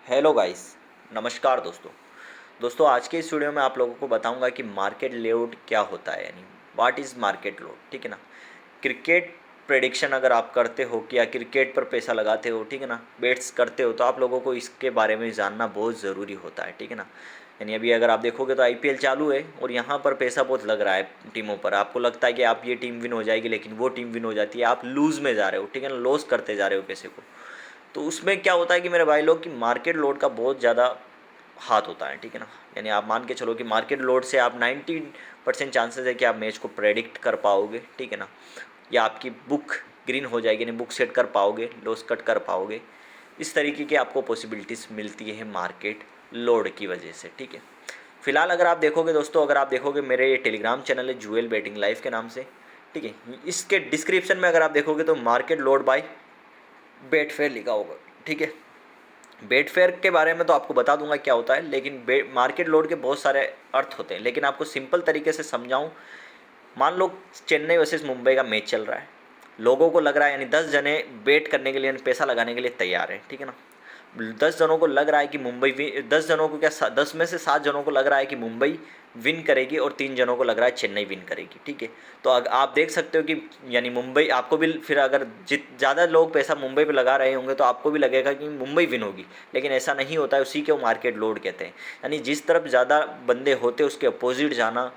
Hello guys. नमस्कार दोस्तों। आज के इस वीडियो में आप लोगों को बताऊंगा कि मार्केट लेआउट क्या होता है, यानी व्हाट इज़ मार्केट लेआउट। ठीक है ना। क्रिकेट प्रेडिक्शन अगर आप करते हो कि या क्रिकेट पर पैसा लगाते हो, ठीक है ना, बेट्स करते हो, तो आप लोगों को इसके बारे में जानना बहुत ज़रूरी होता है। ठीक है ना। यानी अभी अगर आप देखोगे तो आईपीएल चालू है और यहाँ पर पैसा बहुत लग रहा है टीमों पर। आपको लगता है कि आप ये टीम विन हो जाएगी, लेकिन वो टीम विन हो जाती है, आप लूज़ में जा रहे हो। ठीक है ना, लॉस करते जा रहे हो पैसे को। तो उसमें क्या होता है कि मेरे भाई लोग कि मार्केट लोड का बहुत ज़्यादा हाथ होता है। ठीक है ना। यानी आप मान के चलो कि मार्केट लोड से आप 90% चांसेस है कि आप मैच को प्रेडिक्ट कर पाओगे। ठीक है ना। या आपकी बुक ग्रीन हो जाएगी, यानी बुक सेट कर पाओगे, लॉस कट कर पाओगे। इस तरीके की आपको पॉसिबिलिटीज़ मिलती है मार्केट लोड की वजह से। ठीक है। फिलहाल अगर आप देखोगे दोस्तों, अगर आप देखोगे मेरे ये टेलीग्राम चैनल है ज्वेल बेटिंग लाइफ के नाम से। ठीक है। इसके डिस्क्रिप्शन में अगर आप देखोगे तो market load by Betfair लिखा होगा। ठीक है। बेट फेयर के बारे में तो आपको बता दूंगा क्या होता है, लेकिन मार्केट लोड के बहुत सारे अर्थ होते हैं, लेकिन आपको सिंपल तरीके से समझाऊं। मान लो चेन्नई वर्सेस मुंबई का मैच चल रहा है, लोगों को लग रहा है, यानी 10 जने बेट करने के लिए, पैसा लगाने के लिए तैयार हैं। ठीक है ना। 10 जनों को लग रहा है कि मुंबई 10 जनों को क्या, 10 में से 7 जनों को लग रहा है कि मुंबई विन करेगी और 3 जनों को लग रहा है चेन्नई विन करेगी। ठीक है। तो आप देख सकते हो कि यानी मुंबई, आपको भी फिर अगर ज़्यादा लोग पैसा मुंबई पे लगा रहे होंगे तो आपको भी लगेगा कि मुंबई विन होगी, लेकिन ऐसा नहीं होता है। उसी को मार्केट लोड कहते हैं। यानी जिस तरफ ज़्यादा बंदे होते हैं उसके अपोजिट जाना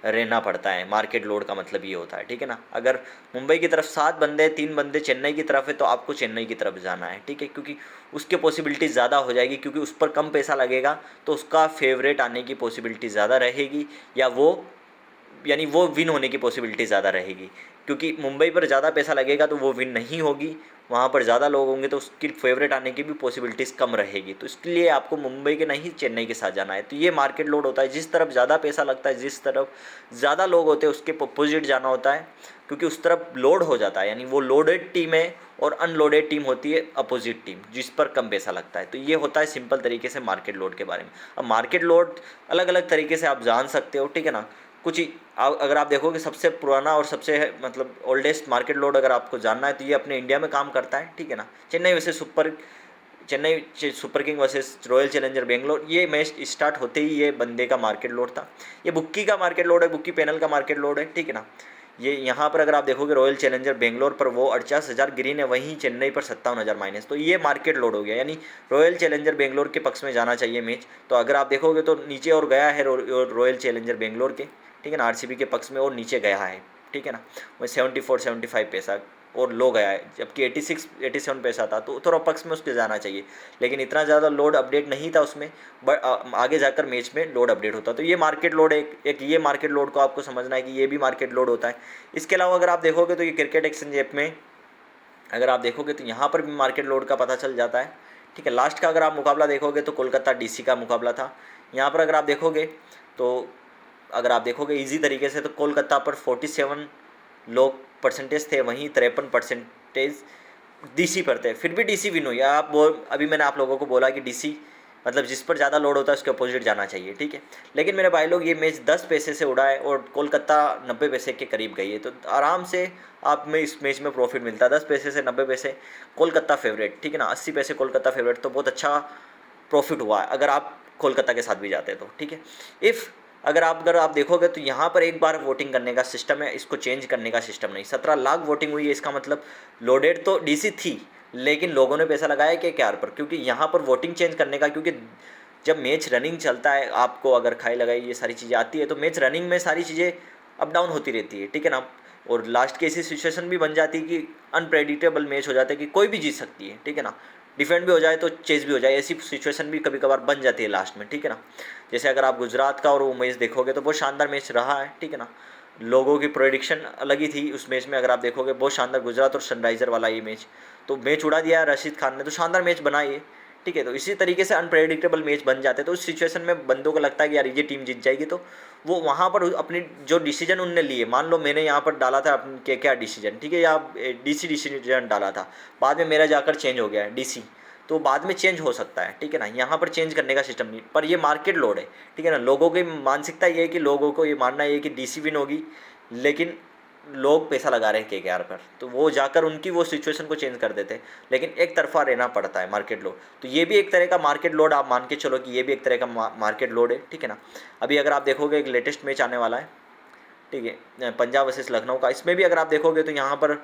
रहना पड़ता है। मार्केट लोड का मतलब ये होता है। ठीक है ना। अगर मुंबई की तरफ 7 बंदे, 3 बंदे चेन्नई की तरफ है, तो आपको चेन्नई की तरफ जाना है। ठीक है। क्योंकि उसकी पॉसिबिलिटी ज़्यादा हो जाएगी, क्योंकि उस पर कम पैसा लगेगा तो उसका फेवरेट आने की पॉसिबिलिटी ज़्यादा रहेगी, या वो यानी वो विन होने की पॉसिबिलिटी ज़्यादा रहेगी। क्योंकि मुंबई पर ज़्यादा पैसा लगेगा तो वो विन नहीं होगी, वहाँ पर ज़्यादा लोग होंगे तो उसकी फेवरेट आने की भी पॉसिबिलिटीज़ कम रहेगी। तो इसके लिए आपको मुंबई के नहीं चेन्नई के साथ जाना है। तो ये मार्केट लोड होता है, जिस तरफ ज़्यादा पैसा लगता है, जिस तरफ ज़्यादा लोग होते हैं उसके अपोजिट जाना होता है, क्योंकि उस तरफ लोड हो जाता है। यानी वो लोडेड टीम है और अनलोडेड टीम होती है अपोजिट टीम, जिस पर कम पैसा लगता है। तो ये होता है सिंपल तरीके से मार्केट लोड के बारे में। अब मार्केट लोड अलग अलग तरीके से आप जान सकते हो। ठीक है ना। कुछ ही अगर आप देखोगे सबसे पुराना और सबसे मतलब ओल्डेस्ट मार्केट लोड अगर आपको जानना है तो ये अपने इंडिया में काम करता है। ठीक है ना। Chennai super king versus royal challenger Bangalore, ये मैच स्टार्ट होते ही ये बंदे का मार्केट लोड था। ये बुक्की का मार्केट लोड है, बुक्की पैनल का मार्केट लोड है। ठीक है ना। ये यहाँ पर अगर आप देखोगे रॉयल चैलेंजर बेंगलोर पर वो 48,000 ग्रीन है, वहीं चेन्नई पर 57,000 माइनस। तो ये मार्केट लोड हो गया, यानी रॉयल चैलेंजर बेंगलोर के पक्ष में जाना चाहिए मैच। तो अगर आप देखोगे तो नीचे और गया है रॉयल चैलेंजर बेंगलोर के, ठीक है ना, आरसीबी के पक्ष में, और नीचे गया है। ठीक है ना। वही 74-75 पैसा और लो गया है, जबकि 86-87 पैसा था, तो थोड़ा पक्ष में उसके जाना चाहिए। लेकिन इतना ज़्यादा लोड अपडेट नहीं था उसमें, बट आगे जाकर मैच में लोड अपडेट होता। तो ये मार्केट लोड एक ये मार्केट लोड को आपको समझना है कि ये भी मार्केट लोड होता है। इसके अलावा अगर आप देखोगे तो ये क्रिकेट एक्सचेंज ऐप में अगर आप देखोगे तो यहाँ पर भी मार्केट लोड का पता चल जाता है। ठीक है। लास्ट का अगर आप मुकाबला देखोगे तो कोलकाता डीसी का मुकाबला था। यहाँ पर अगर आप देखोगे तो अगर आप देखोगे ईजी तरीके से तो कोलकाता पर 47 लोग परसेंटेज थे, वहीं 53% डीसी पर थे। फिर भी डीसी विन हुई। आप अभी मैंने आप लोगों को बोला कि डीसी मतलब जिस पर ज़्यादा लोड होता है उसके अपोजिट जाना चाहिए। ठीक है। लेकिन मेरे भाई लोग ये मैच 10 पैसे से उड़ा है और कोलकाता 90 पैसे के करीब गई है। तो आराम से आप में इस मैच में प्रॉफिट मिलता है। 10 पैसे से 90 पैसे कोलकाता फेवरेट। ठीक है ना। 80 पैसे कोलकाता फेवरेट, तो बहुत अच्छा प्रॉफिट हुआ है अगर आप कोलकाता के साथ भी जाते हैं तो। ठीक है। अगर आप देखोगे तो यहाँ पर एक बार वोटिंग करने का सिस्टम है, इसको चेंज करने का सिस्टम नहीं। 17 लाख वोटिंग हुई है, इसका मतलब लोडेड तो डीसी थी, लेकिन लोगों ने पैसा लगाया के क्या पर, क्योंकि यहाँ पर वोटिंग चेंज करने का, क्योंकि जब मैच रनिंग चलता है, आपको अगर खाई लगाई ये सारी चीज़ें आती है, तो मैच रनिंग में सारी चीज़ें अप डाउन होती रहती है। ठीक है ना। और लास्ट की ऐसी सिचुएशन भी बन जाती है कि अनप्रेडिक्टेबल मैच हो जाता है कि कोई भी जीत सकती है। ठीक है ना। डिफेंड भी हो जाए तो चेज भी हो जाए, ऐसी सिचुएशन भी कभी कभार बन जाती है लास्ट में। ठीक है ना। जैसे अगर आप गुजरात का और वो मैच देखोगे तो बहुत शानदार मैच रहा है। ठीक है ना। लोगों की प्रेडिक्शन अलग ही थी उस मैच में। अगर आप देखोगे बहुत शानदार गुजरात और सनराइज़र वाला ये मैच, तो मैच उड़ा दिया रशीद खान ने, तो शानदार मैच बना ये। ठीक है। तो इसी तरीके से अनप्रेडिक्टेबल मैच बन जाते हैं, तो उस सिचुएशन में बंदों को लगता है कि यार ये टीम जीत जाएगी, तो वो वहाँ पर अपनी जो डिसीजन उनने लिए, मान लो मैंने यहाँ पर डाला था अपने क्या डिसीजन, ठीक है, या डीसी डिसीजन डाला था, बाद में मेरा जाकर चेंज हो गया है डीसी, तो बाद में चेंज हो सकता है। ठीक है ना। यहाँ पर चेंज करने का सिस्टम नहीं, पर ये मार्केट लोड है। ठीक है ना। लोगों की मानसिकता ये है कि लोगों को ये मानना है कि डीसी विन होगी, लेकिन लोग पैसा लगा रहे हैं केकेआर पर, तो वो जाकर उनकी वो सिचुएशन को चेंज कर देते हैं, लेकिन एक तरफा रहना पड़ता है मार्केट लोड। तो ये भी एक तरह का मार्केट लोड आप मान के चलो कि ये भी एक तरह का मार्केट लोड है, ठीक है ना। अभी अगर आप देखोगे एक लेटेस्ट मैच आने वाला है, ठीक है, पंजाब वर्सेस लखनऊ का, इसमें भी अगर आप देखोगे तो यहाँ पर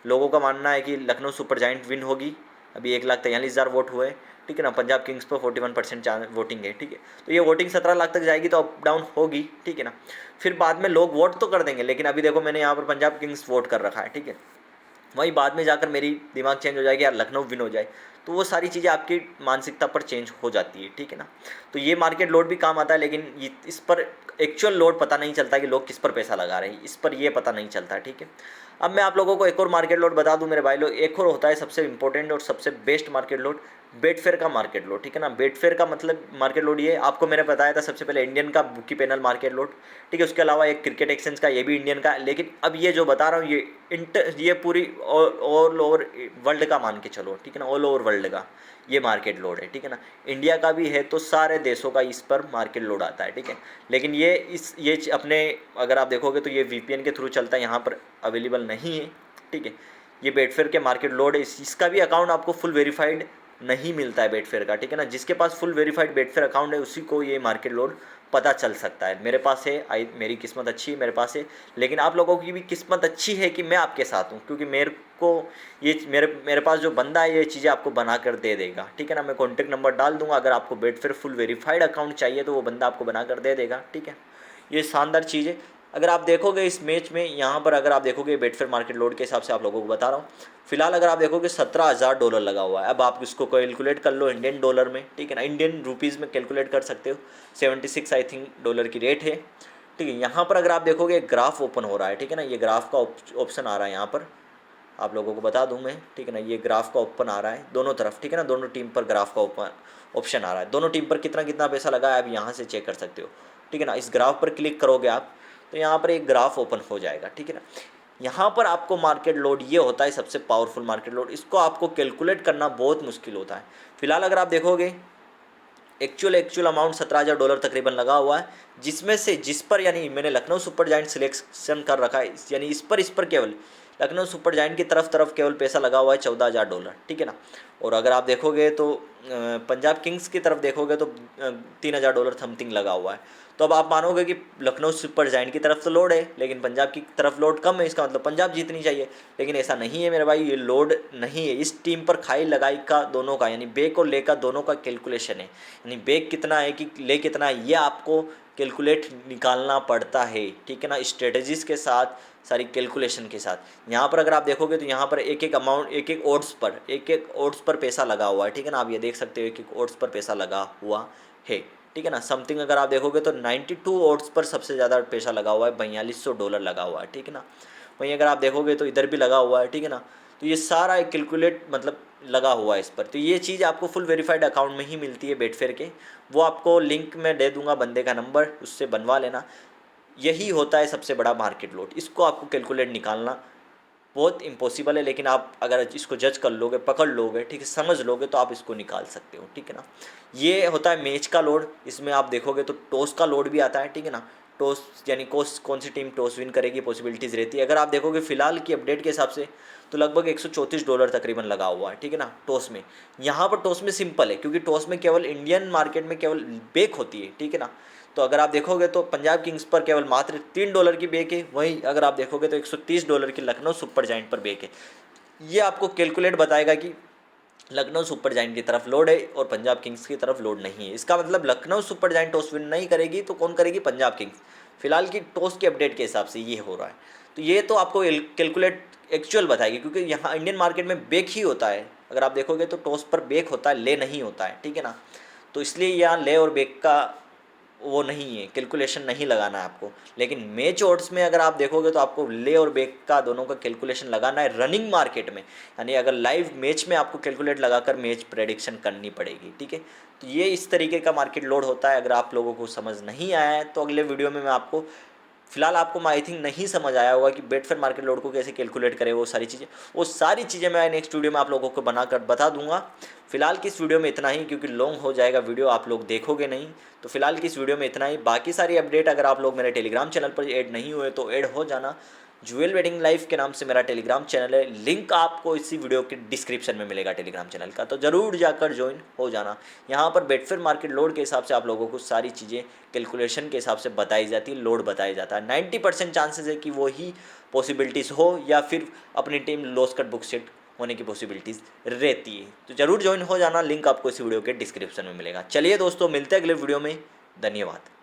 लोगों का मानना है कि लखनऊ सुपर जायंट विन होगी। अभी 1,43,000 वोट हुए, ठीक है ना। पंजाब किंग्स पर 41% वोटिंग है, ठीक है। तो ये वोटिंग 17 लाख तक जाएगी तो अप डाउन होगी, ठीक है ना। फिर बाद में लोग वोट तो कर देंगे, लेकिन अभी देखो मैंने यहाँ पर पंजाब किंग्स वोट कर रखा है, ठीक है। वहीं बाद में जाकर मेरी दिमाग चेंज हो जाएगी, यार लखनऊ विन हो जाए, तो वो सारी चीज़ें आपकी मानसिकता पर चेंज हो जाती है, ठीक है ना। तो ये मार्केट लोड भी काम आता है, लेकिन इस पर एक्चुअल लोड पता नहीं चलता कि लोग किस पर पैसा लगा रहे हैं, इस पर ये पता नहीं चलता, ठीक है। अब मैं आप लोगों को एक और मार्केट लोड बता दूं मेरे भाई लोग, एक और होता है सबसे इंपॉर्टेंट और सबसे बेस्ट मार्केट लोड, बेटफेयर का मार्केट लोड, ठीक है ना। बेटफेयर का मतलब मार्केट लोड ये आपको मैंने बताया था सबसे पहले, इंडियन का बुकी पैनल मार्केट लोड, ठीक है। उसके अलावा एक क्रिकेट एक्सचेंज का, ये भी इंडियन का, लेकिन अब ये जो बता रहा हूँ ये पूरी ऑल ओवर वर्ल्ड का मान के चलो, ठीक है ना। ऑल ओवर वर्ल्ड का ये मार्केट लोड है, ठीक है ना। इंडिया का भी है तो सारे देशों का इस पर मार्केट लोड आता है, ठीक है। लेकिन ये अपने अगर आप देखोगे तो ये वीपीएन के थ्रू चलता है, यहाँ पर अवेलेबल नहीं है, ठीक है। ये बेटफेयर के मार्केट लोड है, इसका भी अकाउंट आपको फुल वेरीफाइड नहीं मिलता है बेटफेयर का, ठीक है ना। जिसके पास फुल वेरीफाइड बेटफेयर अकाउंट है उसी को ये मार्केट लोड पता चल सकता है। मेरे पास है, मेरी किस्मत अच्छी है, मेरे पास है। लेकिन आप लोगों की भी किस्मत अच्छी है कि मैं आपके साथ हूँ, क्योंकि मेरे को ये मेरे पास जो बंदा है ये चीज़ें आपको बना कर दे देगा, ठीक है ना। मैं कॉन्टैक्ट नंबर डाल दूंगा, अगर आपको बेटफेयर फुल वेरीफाइड अकाउंट चाहिए तो वो बंदा आपको बना कर दे देगा, ठीक है। ये शानदार चीज़ है। अगर आप देखोगे इस मैच में, यहाँ पर अगर आप देखोगे बेटफेयर मार्केट लोड के हिसाब से आप लोगों को बता रहा हूँ, फिलहाल अगर आप देखोगे $17,000 लगा हुआ है। अब आप इसको कैलकुलेट कर लो इंडियन डॉलर में, ठीक है ना, इंडियन रुपीज़ में कैलकुलेट कर सकते हो। 76 आई थिंक डॉलर की रेट है, ठीक है। यहाँ पर अगर आप देखोगे एक ग्राफ ओपन हो रहा है, ठीक है ना, ये ग्राफ का ऑप्शन आ रहा है यहाँ पर, आप लोगों को बता दूं मैं, ठीक है ना। ये ग्राफ का ओपन आ रहा है दोनों तरफ, ठीक है ना, दोनों टीम पर ग्राफ का ओपन ऑप्शन आ रहा है। दोनों टीम पर कितना कितना पैसा लगा है आप यहाँ से चेक कर सकते हो, ठीक है ना। इस ग्राफ पर क्लिक करोगे आप तो यहाँ पर एक ग्राफ ओपन हो जाएगा, ठीक है ना। यहाँ पर आपको मार्केट लोड ये होता है सबसे पावरफुल मार्केट लोड, इसको आपको कैलकुलेट करना बहुत मुश्किल होता है। फिलहाल अगर आप देखोगे एक्चुअल अमाउंट $17,000 तकरीबन लगा हुआ है, जिसमें से जिस पर यानी मैंने लखनऊ सुपर जायंट सिलेक्शन कर रखा है, यानी इस पर केवल लखनऊ सुपर जायंट की तरफ केवल पैसा लगा हुआ है $14,000, ठीक है ना। और अगर आप देखोगे तो पंजाब किंग्स की तरफ देखोगे तो $3,000 समथिंग लगा हुआ है। तो अब आप मानोगे कि लखनऊ सुपर जायंट की तरफ तो लोड है, लेकिन पंजाब की तरफ लोड कम है, इसका मतलब पंजाब जीतनी चाहिए। लेकिन ऐसा नहीं है मेरे भाई, ये लोड नहीं है। इस टीम पर खाई लगाई का दोनों का, यानी बेक और ले का दोनों का कैलकुलेशन है। यानी बेक कितना है कि ले कितना है, ये आपको कैलकुलेट निकालना पड़ता है, ठीक है ना, स्ट्रेटजीज के साथ, सारी कैलकुलेशन के साथ। यहाँ पर अगर आप देखोगे तो यहाँ पर एक एक अमाउंट, एक एक ओड्स पर पैसा लगा हुआ है, ठीक है ना। आप ये देख सकते हो एक एक ओड्स पर पैसा लगा हुआ है, ठीक है ना। समथिंग अगर आप देखोगे तो 92 ओड्स पर सबसे ज़्यादा पैसा लगा हुआ है, $4,200 लगा हुआ है, ठीक है ना। वहीं अगर आप देखोगे तो इधर भी लगा हुआ है, ठीक है ना। तो ये सारा एक कैलकुलेट मतलब लगा हुआ है इस पर। तो ये चीज़ आपको फुल वेरीफाइड अकाउंट में ही मिलती है बेटफेयर के, वो आपको लिंक में दे दूंगा, बंदे का नंबर, उससे बनवा लेना। यही होता है सबसे बड़ा मार्केट लोड, इसको आपको कैलकुलेट निकालना बहुत इम्पॉसिबल है, लेकिन आप अगर इसको जज कर लोगे, पकड़ लोगे, ठीक है, समझ लोगे तो आप इसको निकाल सकते हो, ठीक है ना। ये होता है मैच का लोड। इसमें आप देखोगे तो टॉस का लोड भी आता है, ठीक है ना। टॉस यानी कौन सी टीम टॉस विन करेगी, पॉसिबिलिटीज़ रहती है। अगर आप देखोगे फिलहाल की अपडेट के हिसाब से तो लगभग $134 तकरीबन लगा हुआ है, ठीक है ना, टॉस में। यहाँ पर टॉस में सिंपल है, क्योंकि टॉस में केवल इंडियन मार्केट में केवल बेक होती है, ठीक है ना। तो अगर आप देखोगे तो पंजाब किंग्स पर केवल मात्र $3 की बेक है, वहीं अगर आप देखोगे तो $130 की लखनऊ सुपर जायंट पर बेक है। ये आपको कैलकुलेट बताएगा कि लखनऊ सुपर जायंट की तरफ लोड है और पंजाब किंग्स की तरफ लोड नहीं है। इसका मतलब Lucknow super giant toss win नहीं करेगी तो कौन करेगी, पंजाब किंग्स। फिलहाल की टॉस के अपडेट के हिसाब से ये हो रहा है। तो ये तो आपको कैलकुलेट एक्चुअल बताएगी, क्योंकि यहाँ इंडियन मार्केट में बेक ही होता है। अगर आप देखोगे तो टॉस पर बेक होता है, ले नहीं होता है, ठीक है ना। तो इसलिए यहाँ ले और बेक का वो नहीं है, कैलकुलेशन नहीं लगाना है आपको। लेकिन मैच ऑड्स में अगर आप देखोगे तो आपको ले और बेक का दोनों का कैलकुलेशन लगाना है रनिंग मार्केट में, यानी अगर लाइव मैच में आपको कैलकुलेट लगाकर मैच प्रेडिक्शन करनी पड़ेगी, ठीक है। तो ये इस तरीके का मार्केट लोड होता है। अगर आप लोगों को समझ नहीं आया है तो अगले वीडियो में मैं आपको, फिलहाल आपको आई थिंक नहीं समझ आया होगा कि बेटफेयर मार्केट लोड को कैसे कैलकुलेट करें, वो सारी चीज़ें मैं नेक्स्ट वीडियो में आप लोगों को बनाकर बता दूंगा। फिलहाल की इस वीडियो में इतना ही, क्योंकि लॉन्ग हो जाएगा वीडियो, आप लोग देखोगे नहीं। तो फिलहाल की इस वीडियो में इतना ही। बाकी सारी अपडेट अगर आप लोग मेरे टेलीग्राम चैनल पर ऐड नहीं हुए तो ऐड हो जाना। ज्वेल वेडिंग लाइफ के नाम से मेरा टेलीग्राम चैनल है, लिंक आपको इसी वीडियो के डिस्क्रिप्शन में मिलेगा टेलीग्राम चैनल का, तो ज़रूर जाकर ज्वाइन हो जाना। यहाँ पर बेटफेयर मार्केट लोड के हिसाब से आप लोगों को सारी चीज़ें कैलकुलेशन के हिसाब से बताई जाती है, लोड बताया जाता है। 90% चांसेस है कि वही पॉसिबिलिटीज़ हो या फिर अपनी team loss cut book set होने की पॉसिबिलिटीज़ रहती है। तो ज़रूर ज्वाइन हो जाना, लिंक आपको इस वीडियो के डिस्क्रिप्शन में मिलेगा। चलिए दोस्तों, मिलते हैं अगले वीडियो में। धन्यवाद।